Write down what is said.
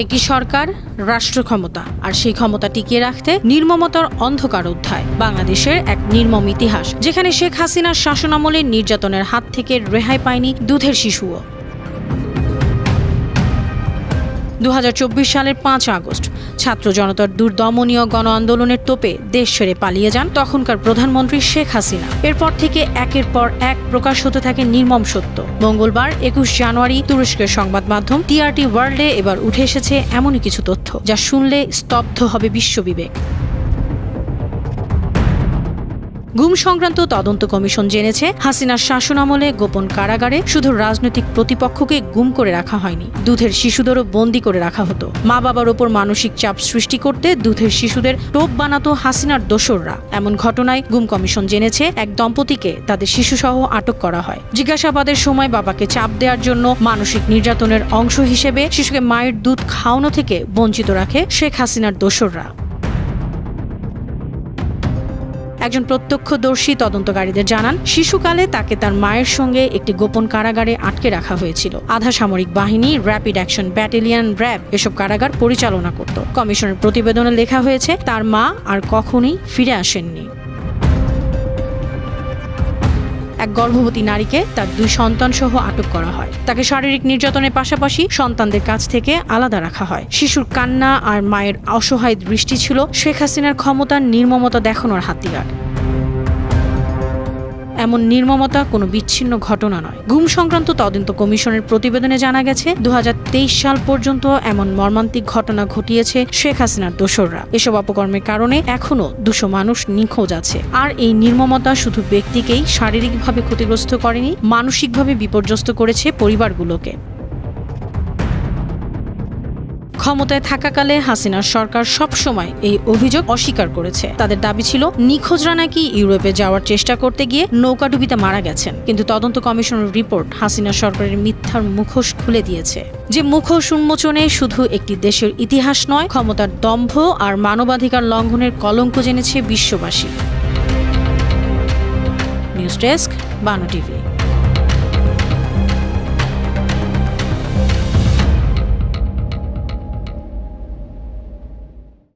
একটি সরকার, রাষ্ট্র ক্ষমতা আর সেই ক্ষমতা টিকিয়ে রাখতে নির্মমতার অন্ধকার অধ্যায়। বাংলাদেশের এক নির্মম ইতিহাস, যেখানে শেখ হাসিনার শাসনামলে নির্যাতনের হাত থেকে রেহাই পায়নি দুধের শিশুও। 2024 সালের 5 আগস্ট ছাত্র জনতার দুর্দমনীয় গণ আন্দোলনের তোপে দেশ ছেড়ে পালিয়ে যান তখনকার প্রধানমন্ত্রী শেখ হাসিনা। এরপর থেকে একের পর এক প্রকাশ হতে থাকে নির্মম সত্য। মঙ্গলবার 21 জানুয়ারি তুরস্কের সংবাদ মাধ্যম টিআরটি ওয়ার্ল্ডে এবার উঠে এসেছে এমনই কিছু তথ্য যা শুনলে স্তব্ধ হবে বিশ্ববিবেক। গুম সংক্রান্ত তদন্ত কমিশন জেনেছে, হাসিনার শাসনামলে গোপন কারাগারে শুধু রাজনৈতিক প্রতিপক্ষকে গুম করে রাখা হয়নি, দুধের শিশুদেরও বন্দী করে রাখা হতো। মা বাবার ওপর মানসিক চাপ সৃষ্টি করতে দুধের শিশুদের টোপ বানাতো হাসিনার দোসররা। এমন ঘটনায় গুম কমিশন জেনেছে, এক দম্পতিকে তাদের শিশুসহ আটক করা হয়। জিজ্ঞাসাবাদের সময় বাবাকে চাপ দেওয়ার জন্য মানসিক নির্যাতনের অংশ হিসেবে শিশুকে মায়ের দুধ খাওয়ানো থেকে বঞ্চিত রাখে শেখ হাসিনার দোসররা। একজন প্রত্যক্ষদর্শী তদন্তকারীদের জানান, শিশুকালে তাকে তার মায়ের সঙ্গে একটি গোপন কারাগারে আটকে রাখা হয়েছিল। আধা সামরিক বাহিনী, র্যাপিড অ্যাকশন ব্যাটালিয়ন র্যাব এসব কারাগার পরিচালনা করত। কমিশনের প্রতিবেদনে লেখা হয়েছে, তার মা আর কখনোই ফিরে আসেননি। এক গর্ভবতী নারীকে তার 2 সন্তান সহ আটক করা হয়। তাকে শারীরিক নির্যাতনের পাশাপাশি সন্তানদের কাছ থেকে আলাদা রাখা হয়। শিশুর কান্না আর মায়ের অসহায় দৃষ্টি ছিল শেখ হাসিনার ক্ষমতার নির্মমতা দেখানোর হাতিয়ার। এমন নির্মমতা কোনো বিচ্ছিন্ন ঘটনা নয়। গুম সংক্রান্ত তদন্ত কমিশনের প্রতিবেদনে জানা গেছে, 2023 সাল পর্যন্ত এমন মর্মান্তিক ঘটনা ঘটিয়েছে শেখ হাসিনার দোসররা। এসব অপকর্মের কারণে এখনো 200 মানুষ নিখোঁজ আছে। আর এই নির্মমতা শুধু ব্যক্তিকেই শারীরিকভাবে ক্ষতিগ্রস্ত করেনি, মানসিকভাবে বিপর্যস্ত করেছে পরিবারগুলোকে। ক্ষমতায় থাকাকালে হাসিনার সরকার সবসময় এই অভিযোগ অস্বীকার করেছে। তাদের দাবি ছিল, নিখোঁজরা নাকি ইউরোপে যাওয়ার চেষ্টা করতে গিয়ে নৌকাডুবিতে মারা গেছেন। কিন্তু তদন্ত কমিশনের রিপোর্ট হাসিনা সরকারের মিথ্যার মুখোশ খুলে দিয়েছে। যে মুখোশ উন্মোচনে শুধু একটি দেশের ইতিহাস নয়, ক্ষমতার দম্ভ আর মানবাধিকার লঙ্ঘনের কলঙ্ক জেনেছে বিশ্ববাসী। News desk, Banu TV.